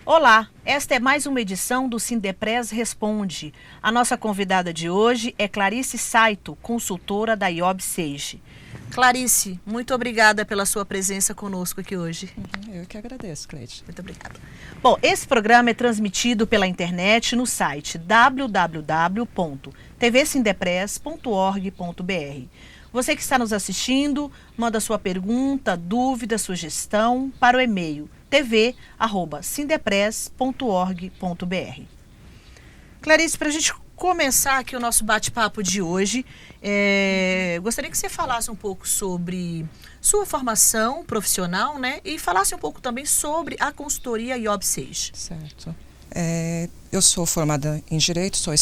Olá, esta é mais uma edição do Sindepres Responde. A nossa convidada de hoje é Clarice Saito, consultora da IOB Sage. Clarice, muito obrigada pela sua presença conosco aqui hoje. Eu que agradeço, Cleide. Muito obrigada. Bom, esse programa é transmitido pela internet no site www.tvsindepres.org.br. Você que está nos assistindo, manda sua pergunta, dúvida, sugestão para o e-mail tv@sindepres.org.br. Clarice, para a gente começar aqui o nosso bate-papo de hoje, gostaria que você falasse um pouco sobre sua formação profissional, né? E falasse um pouco também sobre a consultoria IOB Sage. Certo. Eu sou formada em Direito, sou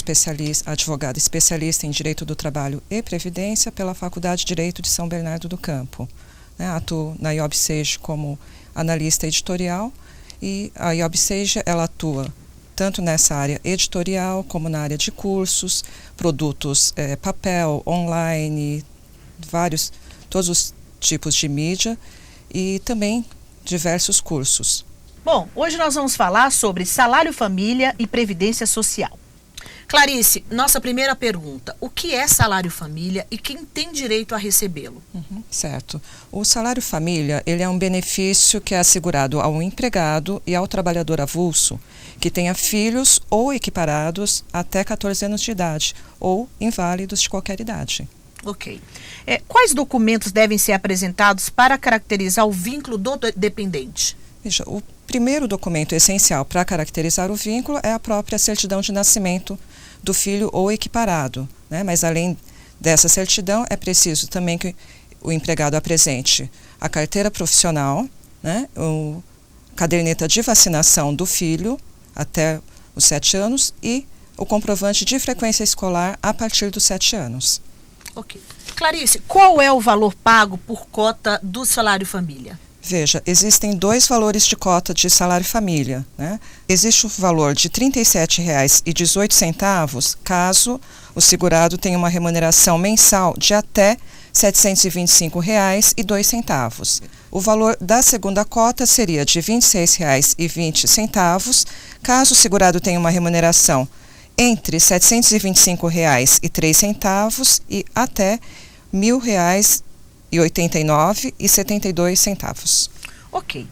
advogada especialista em Direito do Trabalho e Previdência pela Faculdade de Direito de São Bernardo do Campo. Atuo na IOB Sage como analista editorial e a IOB Sage, ela atua tanto nessa área editorial como na área de cursos, produtos papel, online, todos os tipos de mídia e também diversos cursos. Bom, hoje nós vamos falar sobre salário família e previdência social. Clarice, nossa primeira pergunta, o que é salário família e quem tem direito a recebê-lo? Certo. O salário família, ele é um benefício que é assegurado ao empregado e ao trabalhador avulso que tenha filhos ou equiparados até 14 anos de idade ou inválidos de qualquer idade. Ok. Quais documentos devem ser apresentados para caracterizar o vínculo do dependente? Veja, o primeiro documento essencial para caracterizar o vínculo é a própria certidão de nascimento do filho ou equiparado, né? Mas além dessa certidão, é preciso também que o empregado apresente a carteira profissional, né? A caderneta de vacinação do filho até os 7 anos e o comprovante de frequência escolar a partir dos 7 anos. Ok. Clarice, qual é o valor pago por cota do salário família? Veja, existem 2 valores de cota de salário família, né? Existe o valor de R$ 37,18 caso o segurado tenha uma remuneração mensal de até R$ 725,02. O valor da segunda cota seria de R$ 26,20 caso o segurado tenha uma remuneração entre R$ 725,03 e até R$ 1.089,72. Ok.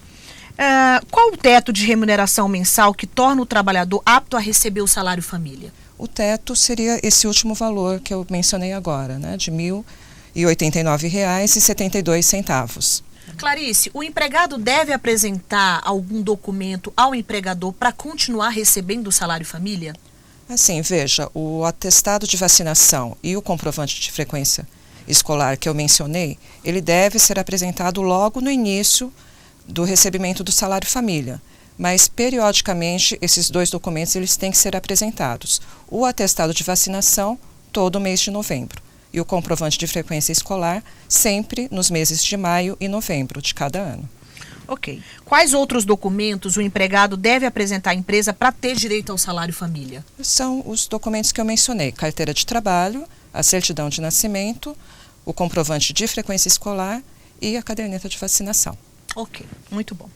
Qual o teto de remuneração mensal que torna o trabalhador apto a receber o salário família? O teto seria esse último valor que eu mencionei agora, né, de R$ 1.089,72. Clarice, o empregado deve apresentar algum documento ao empregador para continuar recebendo o salário família? Assim, veja, o atestado de vacinação e o comprovante de frequência escolar que eu mencionei, ele deve ser apresentado logo no início do recebimento do salário família, mas periodicamente esses 2 documentos eles têm que ser apresentados. O atestado de vacinação todo mês de novembro e o comprovante de frequência escolar sempre nos meses de maio e novembro de cada ano. Ok. Quais outros documentos o empregado deve apresentar à empresa para ter direito ao salário família? São os documentos que eu mencionei: carteira de trabalho, a certidão de nascimento, o comprovante de frequência escolar e a caderneta de vacinação. Ok, muito bom.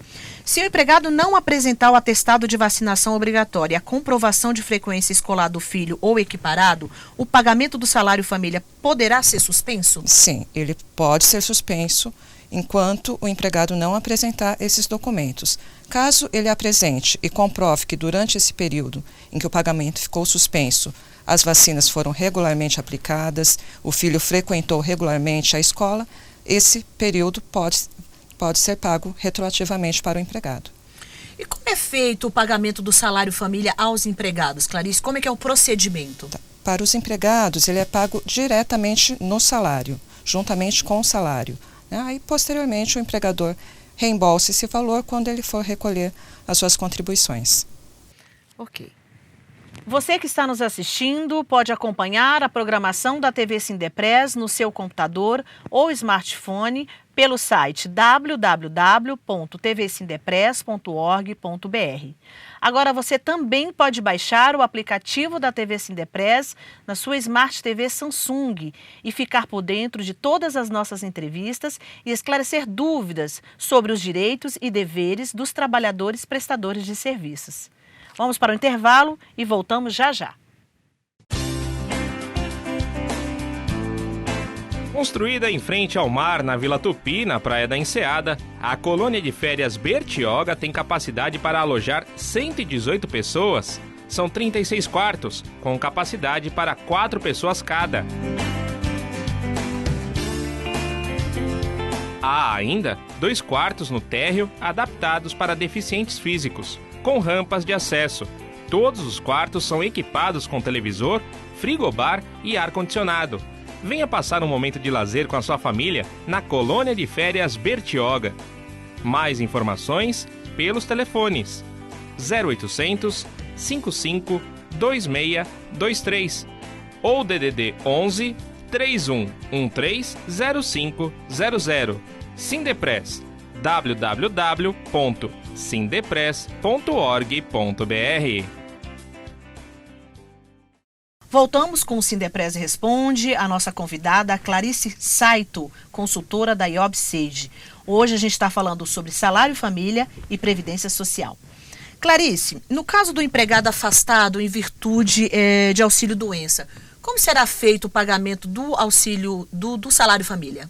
Se o empregado não apresentar o atestado de vacinação obrigatória e a comprovação de frequência escolar do filho ou equiparado, o pagamento do salário família poderá ser suspenso? Sim, ele pode ser suspenso enquanto o empregado não apresentar esses documentos. Caso ele apresente e comprove que durante esse período em que o pagamento ficou suspenso, as vacinas foram regularmente aplicadas, o filho frequentou regularmente a escola, esse período pode ser pago retroativamente para o empregado. E como é feito o pagamento do salário família aos empregados, Clarice? Como é que é o procedimento? Para os empregados, ele é pago diretamente no salário, juntamente com o salário. Aí, posteriormente, o empregador reembolsa esse valor quando ele for recolher as suas contribuições. Ok. Você que está nos assistindo pode acompanhar a programação da TV Sindepres no seu computador ou smartphone pelo site www.tvsindepres.org.br. Agora você também pode baixar o aplicativo da TV Sindepress na sua Smart TV Samsung e ficar por dentro de todas as nossas entrevistas e esclarecer dúvidas sobre os direitos e deveres dos trabalhadores prestadores de serviços. Vamos para o intervalo e voltamos já já. Construída em frente ao mar, na Vila Tupi, na Praia da Enseada, a colônia de férias Bertioga tem capacidade para alojar 118 pessoas. São 36 quartos, com capacidade para 4 pessoas cada. Há ainda 2 quartos no térreo adaptados para deficientes físicos, com rampas de acesso. Todos os quartos são equipados com televisor, frigobar e ar-condicionado. Venha passar um momento de lazer com a sua família na colônia de férias Bertioga. Mais informações pelos telefones 0800 55 2623 ou DDD 11 3113 0500. Sindepress, www.sindepress.org.br. Voltamos com o Sindepress Responde, a nossa convidada, a Clarice Saito, consultora da IOB Sage. Hoje a gente está falando sobre salário família e previdência social. Clarice, no caso do empregado afastado em virtude de auxílio-doença, como será feito o pagamento do auxílio do salário família?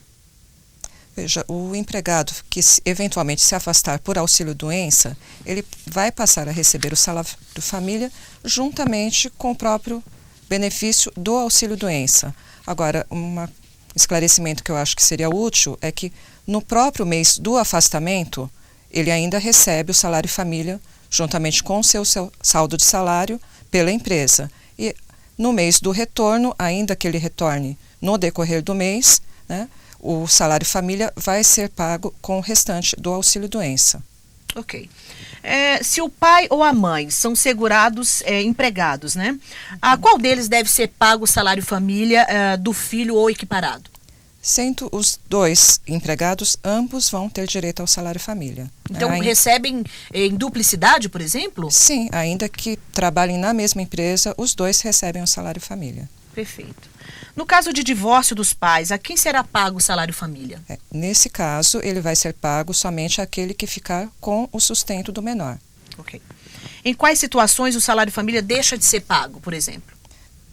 Veja, o empregado que eventualmente se afastar por auxílio-doença, ele vai passar a receber o salário família juntamente com o próprio benefício do auxílio-doença. Agora, um esclarecimento que eu acho que seria útil é que no próprio mês do afastamento, ele ainda recebe o salário família juntamente com o seu saldo de salário pela empresa. E no mês do retorno, ainda que ele retorne no decorrer do mês, né, o salário família vai ser pago com o restante do auxílio-doença. Ok. Se o pai ou a mãe são segurados empregados, né? A qual deles deve ser pago o salário família do filho ou equiparado? Sendo os 2 empregados, ambos vão ter direito ao salário família. Então, recebem em duplicidade, por exemplo? Sim, ainda que trabalhem na mesma empresa, os 2 recebem o salário família. Perfeito. No caso de divórcio dos pais, a quem será pago o salário família? Nesse caso, ele vai ser pago somente àquele que ficar com o sustento do menor. Ok. Em quais situações o salário família deixa de ser pago, por exemplo?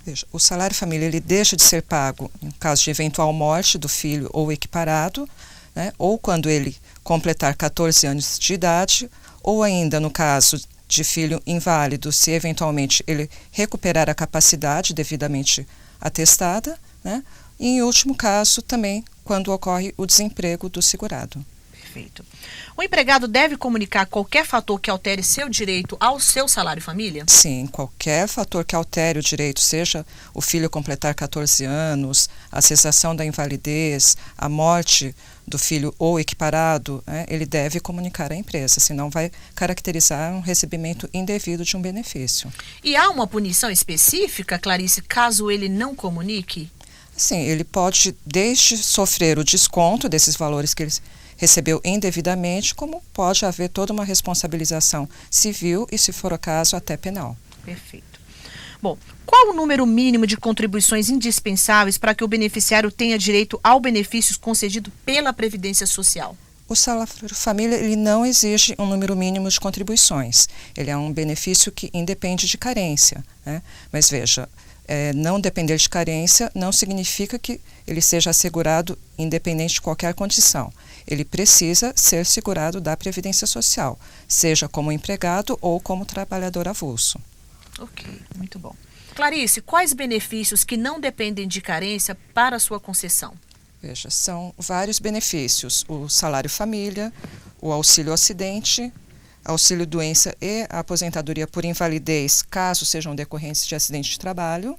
Veja, o salário família ele deixa de ser pago em caso de eventual morte do filho ou equiparado, né, ou quando ele completar 14 anos de idade, ou ainda no caso de filho inválido, se eventualmente ele recuperar a capacidade devidamente atestada, né? E em último caso também quando ocorre o desemprego do segurado. Perfeito. O empregado deve comunicar qualquer fator que altere seu direito ao seu salário família? Sim, qualquer fator que altere o direito, seja o filho completar 14 anos, a cessação da invalidez, a morte do filho ou equiparado, né, ele deve comunicar à empresa, senão vai caracterizar um recebimento indevido de um benefício. E há uma punição específica, Clarice, caso ele não comunique? Sim, ele pode desde sofrer o desconto desses valores que ele recebeu indevidamente, como pode haver toda uma responsabilização civil e, se for o caso, até penal. Perfeito. Bom, qual o número mínimo de contribuições indispensáveis para que o beneficiário tenha direito ao benefício concedido pela Previdência Social? O salário família ele não exige um número mínimo de contribuições. Ele é um benefício que independe de carência, né? Mas veja, não depender de carência não significa que ele seja assegurado independente de qualquer condição. Ele precisa ser segurado da Previdência Social, seja como empregado ou como trabalhador avulso. Ok, muito bom. Clarice, quais benefícios que não dependem de carência para a sua concessão? Veja, são vários benefícios. O salário família, o auxílio acidente, auxílio doença e a aposentadoria por invalidez, caso sejam decorrentes de acidente de trabalho,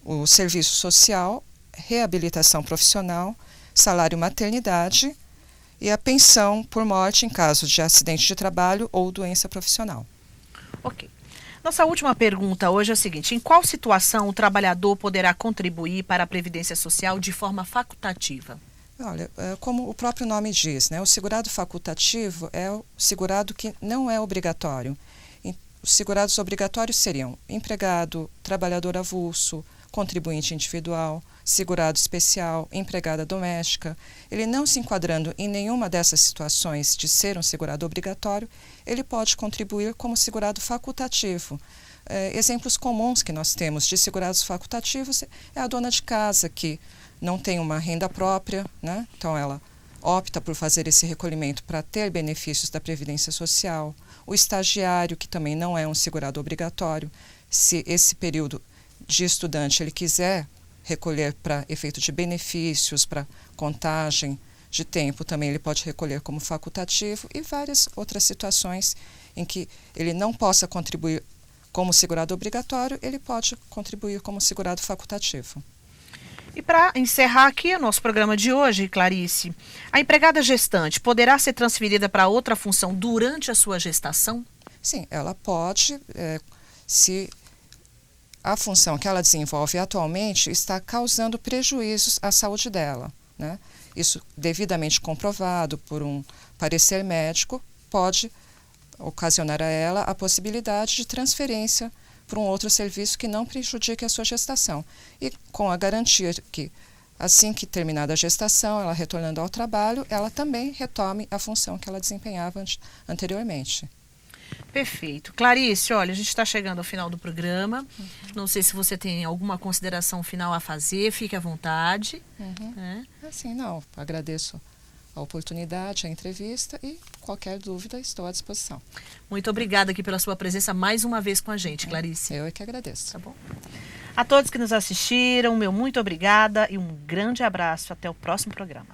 o serviço social, reabilitação profissional, salário maternidade e a pensão por morte em caso de acidente de trabalho ou doença profissional. Ok. Nossa última pergunta hoje é a seguinte: em qual situação o trabalhador poderá contribuir para a Previdência Social de forma facultativa? Olha, como o próprio nome diz, né, o segurado facultativo é o segurado que não é obrigatório. os segurados obrigatórios seriam empregado, trabalhador avulso, contribuinte individual, segurado especial, empregada doméstica. Ele não se enquadrando em nenhuma dessas situações de ser um segurado obrigatório, ele pode contribuir como segurado facultativo. Exemplos comuns que nós temos de segurados facultativos é a dona de casa, que não tem uma renda própria, né? Então ela opta por fazer esse recolhimento para ter benefícios da Previdência Social. O estagiário, que também não é um segurado obrigatório, se esse período de estudante ele quiser recolher para efeito de benefícios, para contagem de tempo, também ele pode recolher como facultativo, e várias outras situações em que ele não possa contribuir como segurado obrigatório, ele pode contribuir como segurado facultativo. E para encerrar aqui o nosso programa de hoje, Clarice, a empregada gestante poderá ser transferida para outra função durante a sua gestação? Sim, ela pode, se a função que ela desenvolve atualmente está causando prejuízos à saúde dela, né? Isso devidamente comprovado por um parecer médico, pode ocasionar a ela a possibilidade de transferência para um outro serviço que não prejudique a sua gestação. E com a garantia que, assim que terminada a gestação, ela retornando ao trabalho, ela também retome a função que ela desempenhava anteriormente. Perfeito. Clarice, olha, a gente está chegando ao final do programa. Não sei se você tem alguma consideração final a fazer, fique à vontade. Assim, não, agradeço a oportunidade, a entrevista, e qualquer dúvida estou à disposição. Muito obrigada aqui pela sua presença mais uma vez com a gente, Clarice. Eu é que agradeço. Tá bom? A todos que nos assistiram, meu muito obrigada e um grande abraço. Até o próximo programa.